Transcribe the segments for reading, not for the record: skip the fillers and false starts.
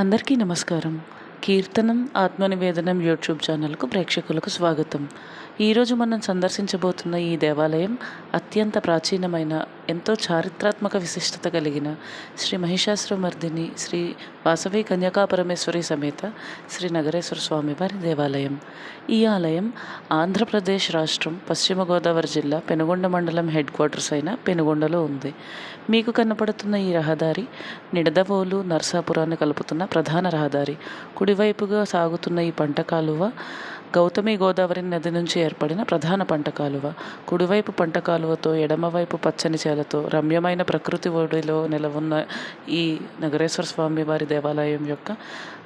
అందరికీ నమస్కారం. కీర్తనం ఆత్మనివేదనం యూట్యూబ్ ఛానల్కు ప్రేక్షకులకు స్వాగతం. ఈరోజు మనం సందర్శించబోతున్న ఈ దేవాలయం అత్యంత ప్రాచీనమైన, ఎంతో చారిత్రాత్మక విశిష్టత కలిగిన శ్రీ మహిషాసురమర్దిని శ్రీ వాసవి కన్యకాపరమేశ్వరి సమేత శ్రీ నగరేశ్వర స్వామివారి దేవాలయం. ఈ ఆలయం ఆంధ్రప్రదేశ్ రాష్ట్రం, పశ్చిమ గోదావరి జిల్లా పెనుగొండ మండలం హెడ్ క్వార్టర్స్ అయిన పెనుగొండలో ఉంది. మీకు కనపడుతున్న ఈ రహదారి నిడదవోలు నరసాపురాన్ని కలుపుతున్న ప్రధాన రహదారి. కుడివైపుగా సాగుతున్న ఈ పంట కాలువ గౌతమి గోదావరి నది నుంచి ఏర్పడిన ప్రధాన పంట కాలువ. కుడివైపు పంట కాలువతో, ఎడమవైపు పచ్చని చేలతో రమ్యమైన ప్రకృతి ఒడిలో నెలవున్న ఈ నగరేశ్వర స్వామి వారి దేవాలయం యొక్క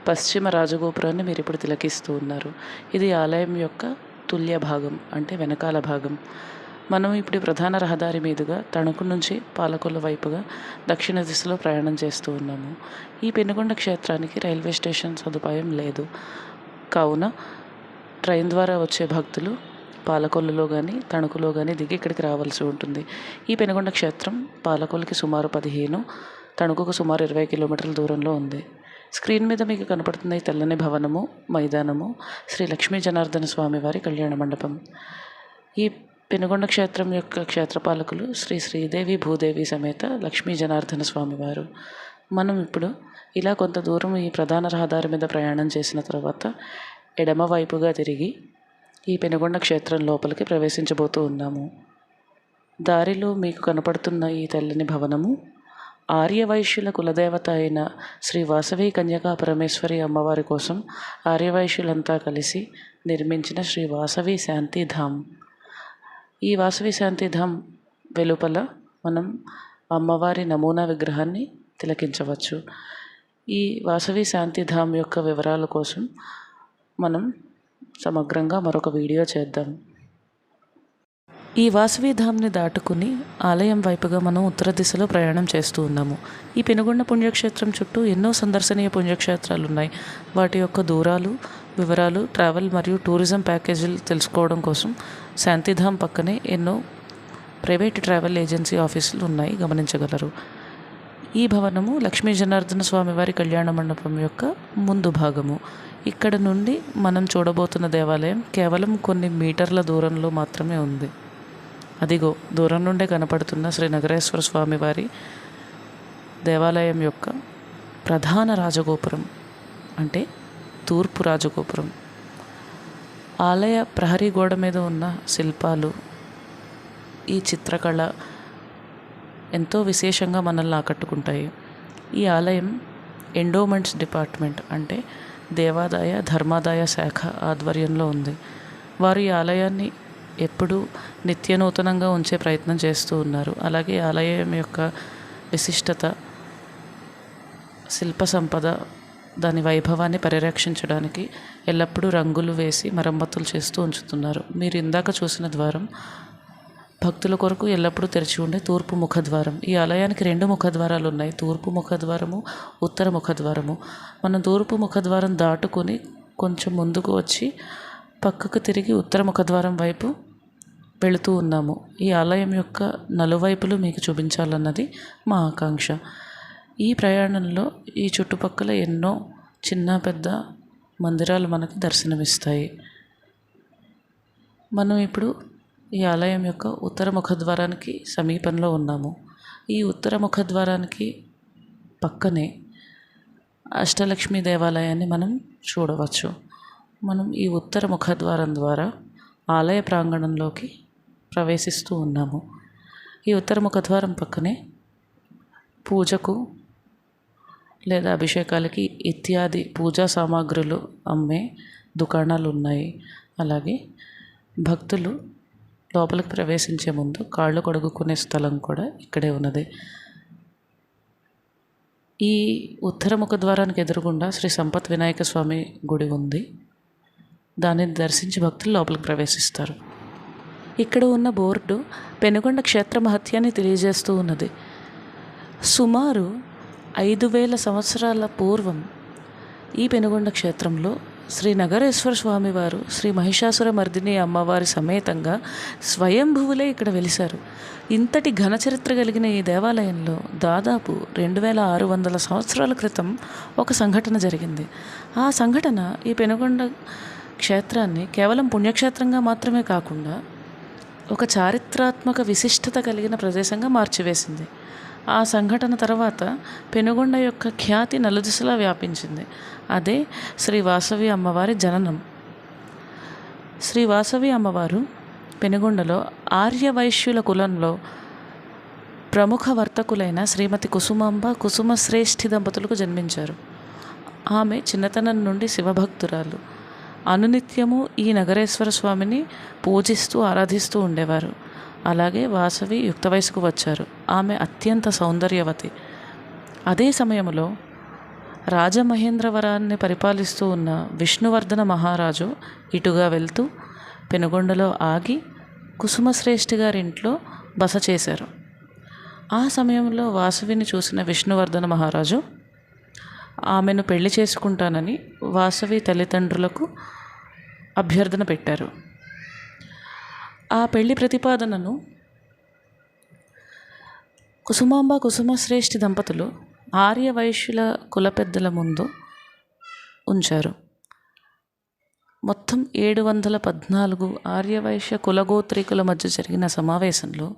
పశ్చిమ రాజగోపురాన్ని మీరు ఇప్పుడు తిలకిస్తూ ఉన్నారు. ఇది ఆలయం యొక్క తుల్య భాగం, అంటే వెనకాల భాగం. మనం ఇప్పుడు ప్రధాన రహదారి మీదుగా తణుకు నుంచి పాలకొల్లు వైపుగా దక్షిణ దిశలో ప్రయాణం చేస్తూ ఉన్నాము. ఈ పెనుగొండ క్షేత్రానికి రైల్వే స్టేషన్ సదుపాయం లేదు. కావున ట్రైన్ ద్వారా వచ్చే భక్తులు పాలకొల్లులో కానీ తణుకులో కానీ దిగి ఇక్కడికి రావాల్సి ఉంటుంది. ఈ పెనుగొండ క్షేత్రం పాలకొల్లుకి సుమారు 15, తణుకుకు సుమారు 20 కిలోమీటర్ల దూరంలో ఉంది. స్క్రీన్ మీద మీకు కనపడుతున్న ఈ తెల్లని భవనము, మైదానము శ్రీ లక్ష్మీ జనార్దన స్వామి వారి కళ్యాణ మండపం. ఈ పెనుగొండ క్షేత్రం యొక్క క్షేత్రపాలకులు శ్రీ శ్రీదేవి భూదేవి సమేత లక్ష్మీ జనార్దన స్వామివారు. మనం ఇప్పుడు ఇలా కొంత దూరం ఈ ప్రధాన రహదారి మీద ప్రయాణం చేసిన తర్వాత ఎడమవైపుగా తిరిగి ఈ పెనుగొండ క్షేత్రం లోపలికి ప్రవేశించబోతూ ఉన్నాము. దారిలో మీకు కనపడుతున్న ఈ తెల్లని భవనము ఆర్యవైశ్యుల కులదేవత అయిన శ్రీ వాసవి కన్యకా పరమేశ్వరి అమ్మవారి కోసం ఆర్యవైశ్యులంతా కలిసి నిర్మించిన శ్రీ వాసవి శాంతిధామ్. ఈ వాసవి శాంతిధామ్ వెలుపల మనం అమ్మవారి నమూనా విగ్రహాన్ని తిలకించవచ్చు. ఈ వాసవి శాంతిధామ్ యొక్క వివరాల కోసం మనం సమగ్రంగా మరొక వీడియో చేద్దాం. ఈ వాసవి ధామ్ని దాటుకుని ఆలయం వైపుగా మనం ఉత్తర దిశలో ప్రయాణం చేస్తూ ఉన్నాము. ఈ పెనుగొండ పుణ్యక్షేత్రం చుట్టూ ఎన్నో సందర్శనీయ పుణ్యక్షేత్రాలు ఉన్నాయి. వాటి యొక్క దూరాలు, వివరాలు, ట్రావెల్ మరియు టూరిజం ప్యాకేజీలు తెలుసుకోవడం కోసం శాంతిధామ్ పక్కనే ఎన్నో ప్రైవేట్ ట్రావెల్ ఏజెన్సీ ఆఫీసులు ఉన్నాయి, గమనించగలరు. ఈ భవనము లక్ష్మీ జనార్దన స్వామివారి కళ్యాణ మండపం యొక్క ముందు భాగము. ఇక్కడ నుండి మనం చూడబోతున్న దేవాలయం కేవలం కొన్ని మీటర్ల దూరంలో మాత్రమే ఉంది. అదిగో దూరం నుండే కనపడుతున్న శ్రీ నగరేశ్వర స్వామివారి దేవాలయం యొక్క ప్రధాన రాజగోపురం, అంటే తూర్పు రాజగోపురం. ఆలయ ప్రహరీ గోడ మీద ఉన్న శిల్పాలు, ఈ చిత్రకళ ఎంతో విశేషంగా మనల్ని ఆకట్టుకుంటాయి. ఈ ఆలయం ఎండోమెంట్స్ డిపార్ట్మెంట్, అంటే దేవాదాయ ధర్మాదాయ శాఖ ఆధ్వర్యంలో ఉంది. వారు ఈ ఆలయాన్ని ఎప్పుడూ నిత్యనూతనంగా ఉంచే ప్రయత్నం చేస్తూ ఉన్నారు. అలాగే ఆలయం యొక్క విశిష్టత, శిల్ప సంపద, దాని వైభవాన్ని పరిరక్షించడానికి ఎల్లప్పుడూ రంగులు వేసి మరమ్మతులు చేస్తూ ఉంచుతున్నారు. మీరు ఇందాక చూసిన ద్వారం భక్తుల కొరకు ఎల్లప్పుడూ తెరిచి ఉండే తూర్పు ముఖద్వారం. ఈ ఆలయానికి 2 ముఖద్వారాలు ఉన్నాయి, తూర్పు ముఖద్వారము, ఉత్తర ముఖద్వారము. మనం తూర్పు ముఖద్వారం దాటుకొని కొంచెం ముందుకు వచ్చి పక్కకు తిరిగి ఉత్తర ముఖద్వారం వైపు వెళుతూ ఉన్నాము. ఈ ఆలయం యొక్క నలువైపులు మీకు చూపించాలన్నది మా ఆకాంక్ష. ఈ ప్రయాణంలో ఈ చుట్టుపక్కల ఎన్నో చిన్న పెద్ద మందిరాలు మనకు దర్శనమిస్తాయి. మనం ఇప్పుడు ఈ ఆలయం యొక్క ఉత్తర ముఖద్వారానికి సమీపంలో ఉన్నాము. ఈ ఉత్తర ముఖద్వారానికి పక్కనే అష్టలక్ష్మి దేవాలయాన్ని మనం చూడవచ్చు. మనం ఈ ఉత్తర ముఖద్వారం ద్వారా ఆలయ ప్రాంగణంలోకి ప్రవేశిస్తూ ఉన్నాము. ఈ ఉత్తర ముఖద్వారం పక్కనే పూజకు లేదా అభిషేకాలకి ఇత్యాది పూజా సామాగ్రులు అమ్మే దుకాణాలు ఉన్నాయి. అలాగే భక్తులు లోపలికి ప్రవేశించే ముందు కాళ్ళు కడుగుకునే స్థలం కూడా ఇక్కడే ఉన్నది. ఈ ఉత్తర ముఖద్వారానికి ఎదురుగుండా శ్రీ సంపత్ వినాయక స్వామి గుడి ఉంది. దానిని దర్శించి భక్తులు లోపలికి ప్రవేశిస్తారు. ఇక్కడ ఉన్న బోర్డు పెనుగొండ క్షేత్ర మహత్యాన్ని తెలియజేస్తూ ఉన్నది. సుమారు 5000 సంవత్సరాల పూర్వం ఈ పెనుగొండ క్షేత్రంలో శ్రీ నగరేశ్వర స్వామివారు శ్రీ మహిషాసుర మర్దిని అమ్మవారి సమేతంగా స్వయంభువులే ఇక్కడ వెలిశారు. ఇంతటి ఘన చరిత్ర కలిగిన ఈ దేవాలయంలో దాదాపు 2600 సంవత్సరాల క్రితం ఒక సంఘటన జరిగింది. ఆ సంఘటన ఈ పెనుగొండ క్షేత్రాన్ని కేవలం పుణ్యక్షేత్రంగా మాత్రమే కాకుండా ఒక చారిత్రాత్మక విశిష్టత కలిగిన ప్రదేశంగా మార్చివేసింది. ఆ సంఘటన తర్వాత పెనుగొండ యొక్క ఖ్యాతి నలుదిశలా వ్యాపించింది. అదే శ్రీ వాసవి అమ్మవారి జననం. శ్రీ వాసవి అమ్మవారు పెనుగొండలో ఆర్యవైశ్యుల కులంలో ప్రముఖ వర్తకులైన శ్రీమతి కుసుమాంబ కుసుమశ్రేష్ఠి దంపతులకు జన్మించారు. ఆమె చిన్నతనం నుండి శివభక్తురాలు. అనునిత్యము ఈ నగరేశ్వర స్వామిని పూజిస్తూ ఆరాధిస్తూ ఉండేవారు. అలాగే వాసవి యుక్త వయసుకు వచ్చారు. ఆమె అత్యంత సౌందర్యవతి. అదే సమయంలో రాజమహేంద్రవరాన్ని పరిపాలిస్తూ ఉన్న విష్ణువర్ధన మహారాజు ఇటుగా వెళ్తూ పెనుగొండలో ఆగి కుసుమశ్రేష్ఠి గారింట్లో బస చేశారు. ఆ సమయంలో వాసవిని చూసిన విష్ణువర్ధన మహారాజు ఆమెను పెళ్లి చేసుకుంటానని వాసవి తల్లిదండ్రులకు అభ్యర్థన పెట్టారు. ఆ పెళ్లి ప్రతిపాదనను కుసుమాంబ కుసుమశ్రేష్ఠి దంపతులు ఆర్యవైశ్యుల కుల పెద్దల ముందు ఉంచారు. మొత్తం 714 ఆర్యవైశ్య కులగోత్రీకుల మధ్య జరిగిన సమావేశంలో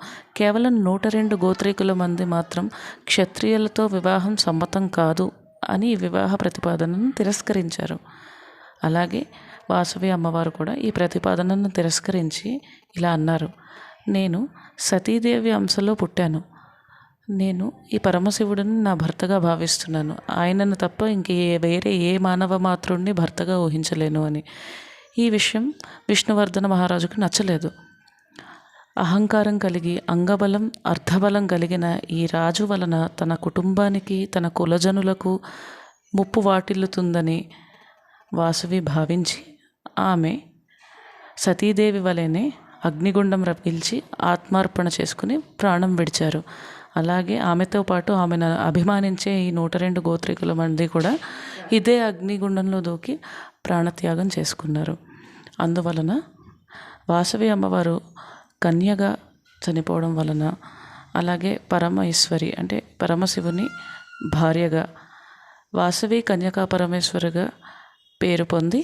కేవలం 102 గోత్రీకుల మంది మాత్రం క్షత్రియులతో వివాహం సమ్మతం కాదు అని వివాహ ప్రతిపాదనను తిరస్కరించారు. అలాగే వాసవి అమ్మవారు కూడా ఈ ప్రతిపాదనను తిరస్కరించి ఇలా అన్నారు: నేను సతీదేవి అంశలో పుట్టాను. నేను ఈ పరమశివుడిని నా భర్తగా భావిస్తున్నాను. ఆయనను తప్ప వేరే ఏ మానవ మాతృడిని భర్తగా ఊహించలేను అని. ఈ విషయం విష్ణువర్ధన మహారాజుకు నచ్చలేదు. అహంకారం కలిగి అంగబలం అర్థబలం కలిగిన ఈ రాజు వలన తన కుటుంబానికి తన కులజనులకు ముప్పు వాటిల్లుతుందని వాసవి భావించి ఆమె సతీదేవి వలెనే అగ్నిగుండం రప్పించి ఆత్మార్పణ చేసుకుని ప్రాణం విడిచారు. అలాగే ఆమెతో పాటు ఆమెను అభిమానించే ఈ 102 గోత్రీకుల మంది కూడా ఇదే అగ్నిగుండంలో దూకి ప్రాణత్యాగం చేసుకున్నారు. అందువలన వాసవి అమ్మవారు కన్యగా చనిపోవడం వలన, అలాగే పరమేశ్వరి అంటే పరమశివుని భార్యగా వాసవి కన్యకా పరమేశ్వరిగా పేరు పొంది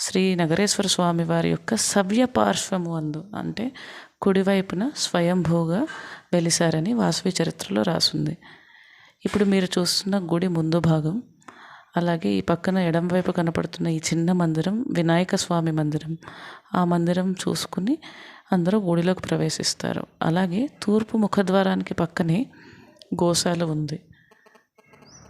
శ్రీ నగరేశ్వర స్వామి వారి యొక్క సవ్య పార్శ్వము అందు అంటే కుడివైపున స్వయంభూగా వెలిసారని వాసవి చరిత్రలో రాసుంది. ఇప్పుడు మీరు చూస్తున్న గుడి ముందు భాగం, అలాగే ఈ పక్కన ఎడంవైపు కనపడుతున్న ఈ చిన్న మందిరం వినాయక స్వామి మందిరం. ఆ మందిరం చూసుకుని అందరూ గుడిలోకి ప్రవేశిస్తారు. అలాగే తూర్పు ముఖద్వారానికి పక్కనే గోశాల ఉంది.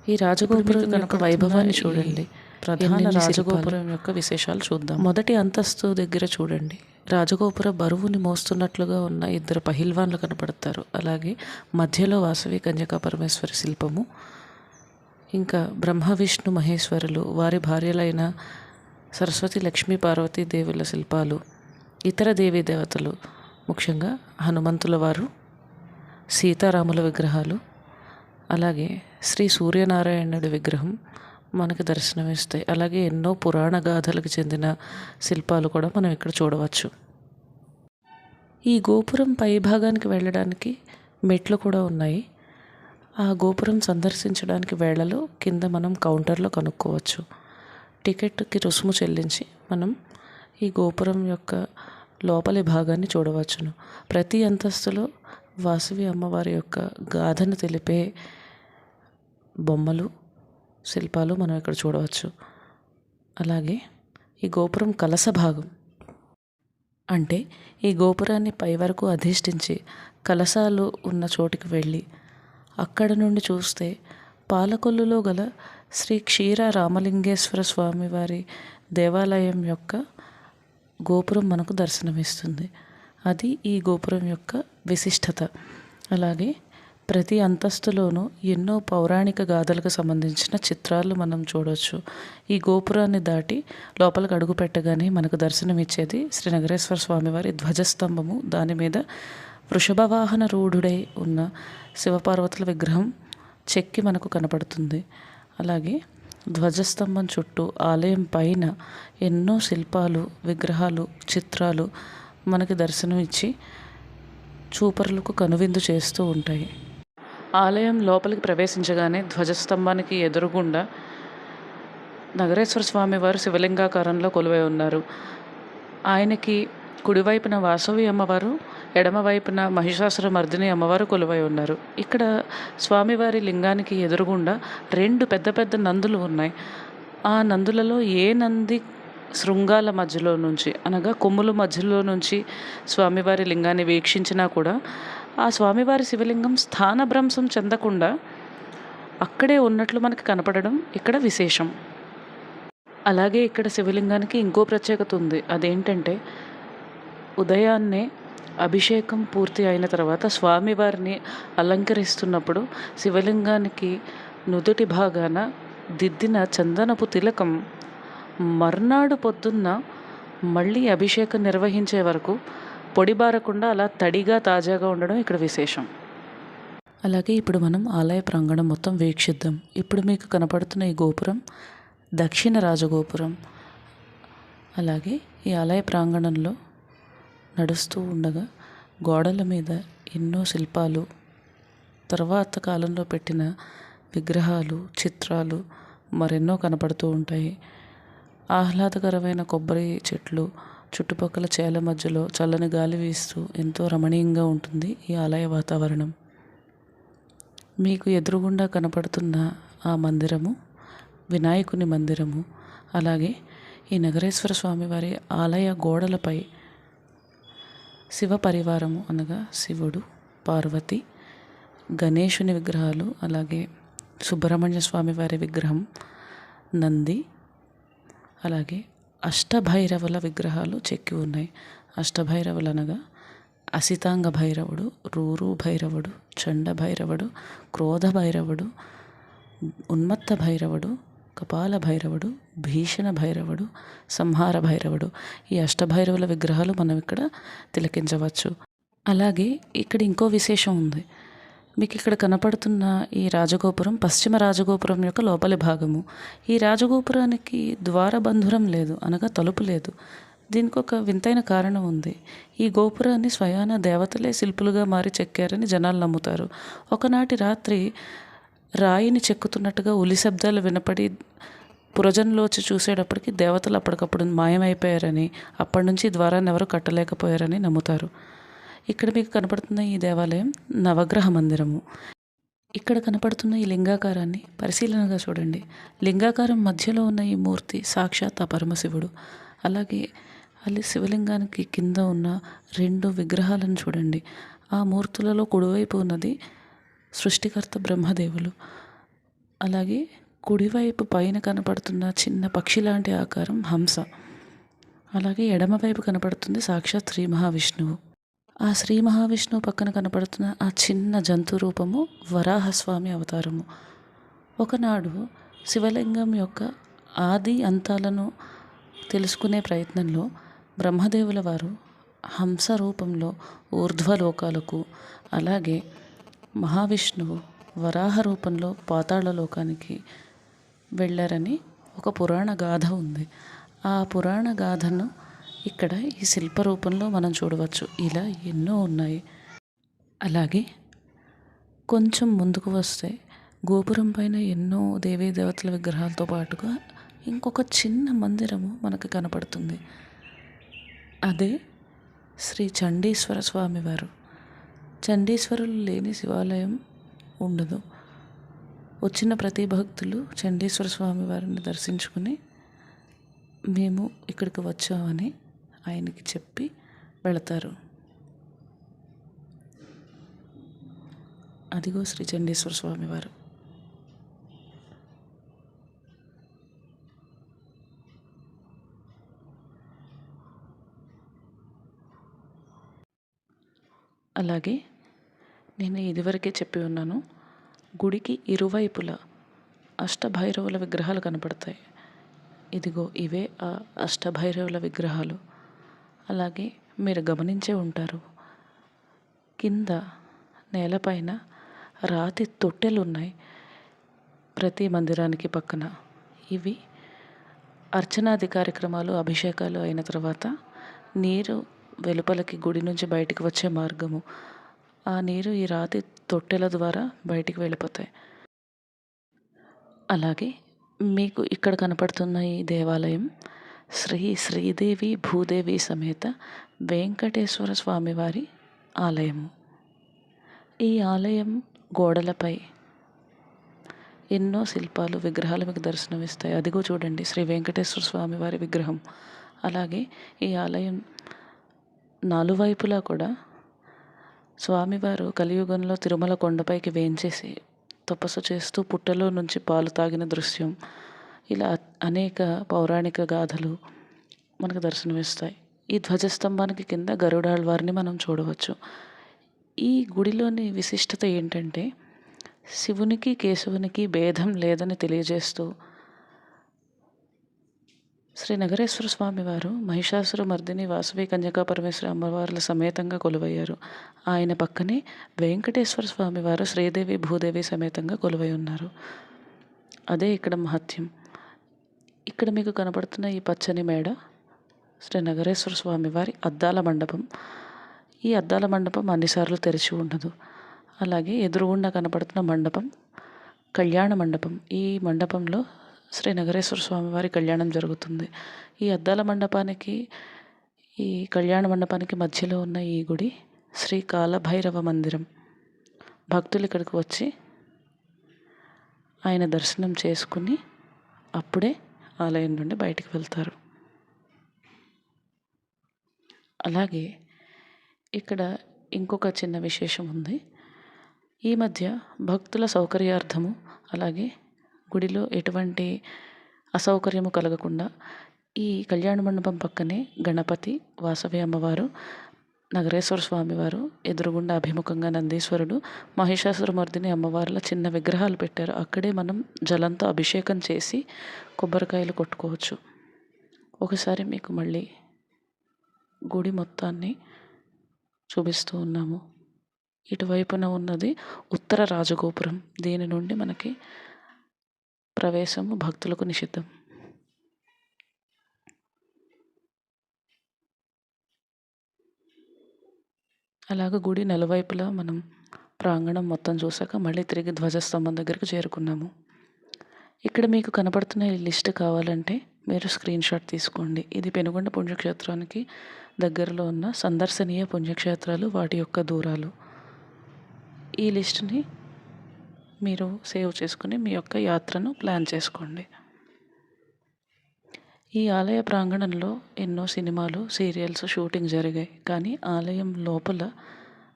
ఈ రాజగోపురం యొక్క వైభవాన్ని చూడండి. ప్రధాన రాజగోపురం యొక్క విశేషాలు చూద్దాం. మొదటి అంతస్తు దగ్గర చూడండి, రాజగోపుర బరువుని మోస్తున్నట్లుగా ఉన్న 2 పహిల్వాన్లు కనపడతారు. అలాగే మధ్యలో వాసవి కన్యకా పరమేశ్వరి శిల్పము, ఇంకా బ్రహ్మ విష్ణు మహేశ్వరులు వారి భార్యలైన సరస్వతి లక్ష్మీ పార్వతీ దేవుల శిల్పాలు, ఇతర దేవీ దేవతలు ముఖ్యంగా హనుమంతుల వారు, సీతారాముల విగ్రహాలు, అలాగే శ్రీ సూర్యనారాయణుడి విగ్రహం మనకు దర్శనమిస్తాయి. అలాగే ఎన్నో పురాణ గాథలకు చెందిన శిల్పాలు కూడా మనం ఇక్కడ చూడవచ్చు. ఈ గోపురం పై భాగానికి వెళ్ళడానికి మెట్లు కూడా ఉన్నాయి. ఆ గోపురం సందర్శించడానికి వేళలో కింద మనం కౌంటర్లో కనుక్కోవచ్చు. టికెట్కి రుసుము చెల్లించి మనం ఈ గోపురం యొక్క లోపలి భాగాన్ని చూడవచ్చును. ప్రతి అంతస్తులో వాసవి అమ్మవారి యొక్క గాథను తెలిపే బొమ్మలు శిల్పాలు మనం ఇక్కడ చూడవచ్చు. అలాగే ఈ గోపురం కలస భాగం అంటే ఈ గోపురాన్ని పై వరకు అధిష్ఠించి కలశాలు ఉన్న చోటికి వెళ్ళి అక్కడ నుండి చూస్తే పాలకొల్లులో గల శ్రీ క్షీర రామలింగేశ్వర స్వామివారి దేవాలయం యొక్క గోపురం మనకు దర్శనమిస్తుంది. అది ఈ గోపురం యొక్క విశిష్టత. అలాగే ప్రతి అంతస్తులోనూ ఎన్నో పౌరాణిక గాథలకు సంబంధించిన చిత్రాలు మనం చూడవచ్చు. ఈ గోపురాన్ని దాటి లోపలికి అడుగు పెట్టగానే మనకు దర్శనమిచ్చేది శ్రీ నగరేశ్వర స్వామివారి ధ్వజస్తంభము. దాని మీద వృషభవాహన రూఢుడై ఉన్న శివపార్వతుల విగ్రహం చెక్కి మనకు కనపడుతుంది. అలాగే ధ్వజస్తంభం చుట్టూ ఆలయం పైన ఎన్నో శిల్పాలు, విగ్రహాలు, చిత్రాలు మనకి దర్శనం ఇచ్చి చూపరులకు కనువిందు చేస్తూ ఉంటాయి. ఆలయం లోపలికి ప్రవేశించగానే ధ్వజస్తంభానికి ఎదురుగుండా నగరేశ్వర స్వామి వారు శివలింగాకారంలో కొలువై ఉన్నారు. ఆయనకి కుడివైపున వాసవి అమ్మవారు, ఎడమవైపున మహిషాసురమర్దిని అమ్మవారు కొలువై ఉన్నారు. ఇక్కడ స్వామివారి లింగానికి ఎదురుగుండా 2 పెద్ద పెద్ద నందులు ఉన్నాయి. ఆ నందులలో ఏ నంది శృంగాల మధ్యలో నుంచి, అనగా కొమ్ముల మధ్యలో నుంచి స్వామివారి లింగాన్ని వీక్షించినా కూడా ఆ స్వామివారి శివలింగం స్థానభ్రంశం చెందకుండా అక్కడే ఉన్నట్లు మనకి కనపడడం ఇక్కడ విశేషం. అలాగే ఇక్కడ శివలింగానికి ఇంకో ప్రత్యేకత ఉంది. అదేంటంటే ఉదయాన్నే అభిషేకం పూర్తి అయిన తర్వాత స్వామివారిని అలంకరిస్తున్నప్పుడు శివలింగానికి నుదుటి భాగాన దిద్దిన చందనపు తిలకం మర్నాడు పొద్దున్న మళ్ళీ అభిషేకం నిర్వహించే వరకు పొడిబారకుండా అలా తడిగా తాజాగా ఉండడం ఇక్కడ విశేషం. అలాగే ఇప్పుడు మనం ఆలయ ప్రాంగణం మొత్తం వీక్షిద్దాం. ఇప్పుడు మీకు కనపడుతున్న ఈ గోపురం దక్షిణ రాజగోపురం. అలాగే ఈ ఆలయ ప్రాంగణంలో నడుస్తూ ఉండగా గోడల మీద ఎన్నో శిల్పాలు, తర్వాత కాలంలో పెట్టిన విగ్రహాలు, చిత్రాలు మరెన్నో కనపడుతూ ఉంటాయి. ఆహ్లాదకరమైన కొబ్బరి చెట్లు, చుట్టుపక్కల చేల మధ్యలో చల్లని గాలి వీస్తూ ఎంతో రమణీయంగా ఉంటుంది ఈ ఆలయ వాతావరణం. మీకు ఎదురుగుండా కనపడుతున్న ఆ మందిరము వినాయకుని మందిరము. అలాగే ఈ నగరేశ్వర స్వామివారి ఆలయ గోడలపై శివ పరివారము, అనగా శివుడు, పార్వతి, గణేశుని విగ్రహాలు, అలాగే సుబ్రహ్మణ్య స్వామి వారి విగ్రహం, నంది, అలాగే అష్టభైరవుల విగ్రహాలు చెక్కి ఉన్నాయి. అష్టభైరవులు అనగా అసితాంగ భైరవుడు, రూరు భైరవుడు, చండ భైరవుడు, క్రోధ భైరవుడు, ఉన్మత్త భైరవుడు, కపాల భైరవుడు, భీషణ భైరవుడు, సంహార భైరవుడు. ఈ అష్టభైరవుల విగ్రహాలు మనం ఇక్కడ తిలకించవచ్చు. అలాగే ఇక్కడ ఇంకో విశేషం ఉంది. మీకు ఇక్కడ కనపడుతున్న ఈ రాజగోపురం పశ్చిమ రాజగోపురం యొక్క లోపలి భాగము. ఈ రాజగోపురానికి ద్వారబంధురం లేదు, అనగా తలుపు లేదు. దీనికి ఒక వింతైన కారణం ఉంది. ఈ గోపురాన్ని స్వయాన దేవతలే శిల్పులుగా మారి చెక్కారని జనాలు నమ్ముతారు. ఒకనాటి రాత్రి రాయిని చెక్కుతున్నట్టుగా ఉలి శబ్దాలు వినపడి పురజనులోచి చూసేటప్పటికి దేవతలు అప్పటికప్పుడు మాయమైపోయారని, అప్పటి నుంచి ద్వారాన్ని ఎవరు కట్టలేకపోయారని నమ్ముతారు. ఇక్కడ మీకు కనపడుతున్న ఈ దేవాలయం నవగ్రహ మందిరము. ఇక్కడ కనపడుతున్న ఈ లింగాకారాన్ని పరిశీలనగా చూడండి. లింగాకారం మధ్యలో ఉన్న ఈ మూర్తి సాక్షాత్ ఆ పరమశివుడు. అలాగే ಅಲ್ಲಿ శివలింగానికి కింద ఉన్న 2 విగ్రహాలను చూడండి. ఆ మూర్తులలో కుడివైపు ఉన్నది సృష్టికర్త బ్రహ్మదేవులు. అలాగే కుడివైపు పైన కనపడుతున్న చిన్న పక్షి లాంటి ఆకారం హంస. అలాగే ఎడమవైపు కనపడుతుంది సాక్షాత్ శ్రీ మహావిష్ణువు. ఆ శ్రీ మహావిష్ణువు పక్కన కనపడుతున్న ఆ చిన్న జంతు రూపము వరాహస్వామి అవతారము. ఒకనాడు శివలింగం యొక్క ఆది అంతాలను తెలుసుకునే ప్రయత్నంలో బ్రహ్మదేవుల వారు హంస రూపంలో ఊర్ధ్వలోకాలకు, అలాగే మహావిష్ణువు వరాహ రూపంలో పాతాళ లోకానికి వెళ్ళారని ఒక పురాణ గాథ ఉంది. ఆ పురాణ గాథను ఇక్కడ ఈ శిల్ప రూపంలో మనం చూడవచ్చు. ఇలా ఎన్నో ఉన్నాయి. అలాగే కొంచెం ముందుకు వస్తే గోపురం పైన ఎన్నో దేవీ దేవతల విగ్రహాలతో పాటుగా ఇంకొక చిన్న మందిరము మనకు కనపడుతుంది. అదే శ్రీ చండీశ్వర స్వామివారు. చండీశ్వరులు లేని శివాలయం ఉండదు. వచ్చిన ప్రతి భక్తులు చండీశ్వర స్వామి వారిని దర్శించుకుని మేము ఇక్కడికి వచ్చామని ఆయనకి చెప్పి వెళతారు. అదిగో శ్రీ చండీశ్వర స్వామివారు. అలాగే నేను ఇదివరకే చెప్పి ఉన్నాను, గుడికి ఇరువైపులా అష్టభైరవుల విగ్రహాలు కనపడతాయి. ఇదిగో ఇవే ఆ అష్టభైరవుల విగ్రహాలు. అలాగే మీరు గమనించే ఉంటారు, కింద నేలపైన రాతి తొట్టెలు ఉన్నాయి ప్రతి మందిరానికి పక్కన. ఇవి అర్చనాది కార్యక్రమాలు, అభిషేకాలు అయిన తర్వాత నీరు వెలుపలకి గుడి నుంచి బయటికి వచ్చే మార్గము. ఆ నీరు ఈ రాతి తొట్టెల ద్వారా బయటికి వెళ్ళిపోతాయి. అలాగే మీకు ఇక్కడ కనపడుతున్న ఈ దేవాలయం శ్రీదేవి భూదేవి సమేత వెంకటేశ్వర స్వామివారి ఆలయము. ఈ ఆలయం గోడలపై ఎన్నో శిల్పాలు, విగ్రహాలు మీకు దర్శనమిస్తాయి. అదిగో చూడండి, శ్రీ వెంకటేశ్వర స్వామి వారి విగ్రహం. అలాగే ఈ ఆలయం నాలువైపులా కూడా స్వామివారు కలియుగంలో తిరుమల కొండపైకి వేంచేసి తపస్సు చేస్తూ పుట్టలో నుంచి పాలు తాగిన దృశ్యం, ఇలా అనేక పౌరాణిక గాథలు మనకు దర్శనమిస్తాయి. ఈ ధ్వజస్తంభానికి కింద గరుడాళ్వారిని మనం చూడవచ్చు. ఈ గుడిలోని విశిష్టత ఏంటంటే, శివునికి కేశవునికి భేదం లేదని తెలియజేస్తూ శ్రీ నగరేశ్వర స్వామి వారు మహిషాసుర మర్దిని వాసవి కన్యకా పరమేశ్వరి అమ్మవార్ల సమేతంగా కొలువయ్యారు. ఆయన పక్కనే వెంకటేశ్వర స్వామి వారు శ్రీదేవి భూదేవి సమేతంగా కొలువై ఉన్నారు. అదే ఇక్కడ మహత్యం. ఇక్కడ మీకు కనపడుతున్న ఈ పచ్చని మేడ శ్రీ నగరేశ్వర స్వామి వారి అద్దాల మండపం. ఈ అద్దాల మండపం అన్నిసార్లు తెరిచి ఉండదు. అలాగే ఎదురుగుండా కనపడుతున్న మండపం కళ్యాణ మండపం. ఈ మండపంలో శ్రీ నగరేశ్వర స్వామి వారి కళ్యాణం జరుగుతుంది. ఈ అద్దాల మండపానికి, ఈ కళ్యాణ మండపానికి మధ్యలో ఉన్న ఈ గుడి శ్రీ కాలభైరవ మందిరం. భక్తులు ఇక్కడికి వచ్చి ఆయన దర్శనం చేసుకుని అప్పుడే ఆలయం నుండి బయటికి వెళ్తారు. అలాగే ఇక్కడ ఇంకొక చిన్న విశేషం ఉంది. ఈ మధ్య భక్తుల సౌకర్యార్థము, అలాగే గుడిలో ఎటువంటి అసౌకర్యము కలగకుండా ఈ కళ్యాణ మండపం పక్కనే గణపతి, వాసవి అమ్మవారు, నగరేశ్వర స్వామివారు, ఎదురుగుండా అభిముఖంగా నందీశ్వరుడు, మహిషాసురమర్దిని అమ్మవార్ల చిన్న విగ్రహాలు పెట్టారు. అక్కడే మనం జలంతో అభిషేకం చేసి కొబ్బరికాయలు కొట్టుకోవచ్చు. ఒకసారి మీకు మళ్ళీ గుడి మొత్తాన్ని చూపిస్తూ ఉన్నాము. ఇటువైపున ఉన్నది ఉత్తర రాజగోపురం. దీని నుండి మనకి ప్రవేశము భక్తులకు నిషిద్ధం. అలాగే గుడి నలువైపులా మనం ప్రాంగణం మొత్తం చూసాక మళ్ళీ తిరిగి ధ్వజస్తంభం దగ్గరకు చేరుకున్నాము. ఇక్కడ మీకు కనపడుతున్న ఈ లిస్ట్ కావాలంటే మీరు స్క్రీన్ షాట్ తీసుకోండి. ఇది పెనుగొండ పుణ్యక్షేత్రానికి దగ్గరలో ఉన్న సందర్శనీయ పుణ్యక్షేత్రాలు, వాటి యొక్క దూరాలు. ఈ లిస్ట్ని మీరు సేవ్ చేసుకుని మీ యొక్క యాత్రను ప్లాన్ చేసుకోండి. ఈ ఆలయ ప్రాంగణంలో ఎన్నో సినిమాలు, సీరియల్స్ షూటింగ్ జరిగాయి. కానీ ఆలయం లోపల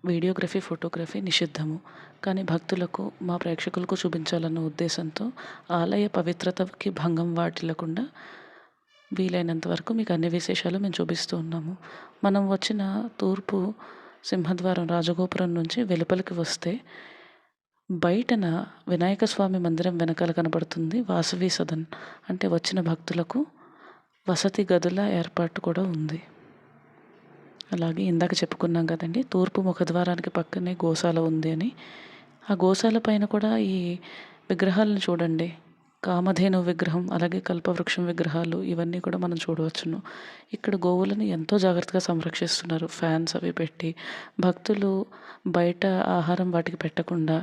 వీడియోగ్రఫీ, ఫోటోగ్రఫీ నిషిద్ధము. కానీ భక్తులకు, మా ప్రేక్షకులకు చూపించాలన్న ఉద్దేశంతో ఆలయ పవిత్రతకి భంగం వాటిల్లకుండా వీలైనంత వరకు మీకు అన్ని విశేషాలు మేము చూపిస్తూ ఉన్నాము. మనం వచ్చిన తూర్పు సింహద్వారం రాజగోపురం నుంచి వెలుపలికి వస్తే బయటన వినాయక స్వామి మందిరం వెనకాల కనబడుతుంది వాసవి సదన్. అంటే వచ్చిన భక్తులకు వసతి గదుల ఏర్పాటు కూడా ఉంది. అలాగే ఇందాక చెప్పుకున్నాం కదండి, తూర్పు ముఖద్వారానికి పక్కనే గోశాల ఉంది అని. ఆ గోశాల పైన కూడా ఈ విగ్రహాలను చూడండి. కామధేను విగ్రహం, అలాగే కల్పవృక్షం విగ్రహాలు, ఇవన్నీ కూడా మనం చూడవచ్చును. ఇక్కడ గోవులను ఎంతో జాగ్రత్తగా సంరక్షిస్తున్నారు, ఫ్యాన్స్ అవి పెట్టి. భక్తులు బయట ఆహారం వాటికి పెట్టకుండా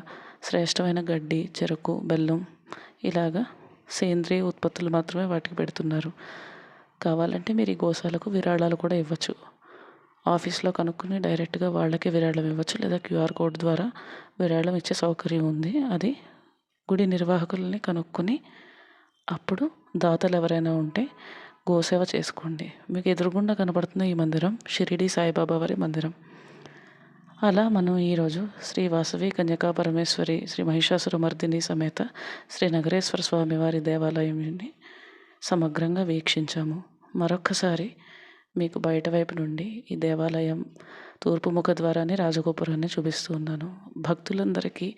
శ్రేష్టమైన గడ్డి, చెరకు, బెల్లం, ఇలాగా సేంద్రియ ఉత్పత్తులు మాత్రమే వాటికి పెడుతున్నారు. కావాలంటే మీరు ఈ గోశాలకు విరాళాలు కూడా ఇవ్వచ్చు. ఆఫీస్లో కనుక్కొని డైరెక్ట్గా వాళ్ళకే విరాళం ఇవ్వచ్చు, లేదా క్యూఆర్ కోడ్ ద్వారా విరాళం ఇచ్చే సౌకర్యం ఉంది. అది గుడి నిర్వాహకులని కనుక్కొని అప్పుడు దాతలు ఎవరైనా ఉంటే గోసేవ చేసుకోండి. మీకు ఎదురుగుండా కనబడుతున్న ఈ మందిరం షిరిడి సాయిబాబా వారి మందిరం. అలా మనం ఈరోజు శ్రీ వాసవి కన్యకా పరమేశ్వరి, శ్రీ మహిషాసురమర్దిని సమేత శ్రీ నగరేశ్వర స్వామి వారి దేవాలయాన్ని సమగ్రంగా వీక్షించాము. మరొక్కసారి మీకు బయట వైపు నుండి ఈ దేవాలయం తూర్పు ముఖ ద్వారాన్ని, రాజగోపురాన్ని చూపిస్తూ ఉన్నాను. భక్తులందరికీ,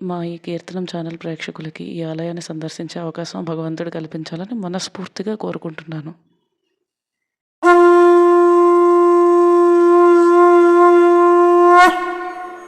మా ఈ కీర్తనం ఛానల్ ప్రేక్షకులకి ఈ ఆలయాన్ని సందర్శించే అవకాశం భగవంతుడు కల్పించాలని మనస్ఫూర్తిగా కోరుకుంటున్నాను.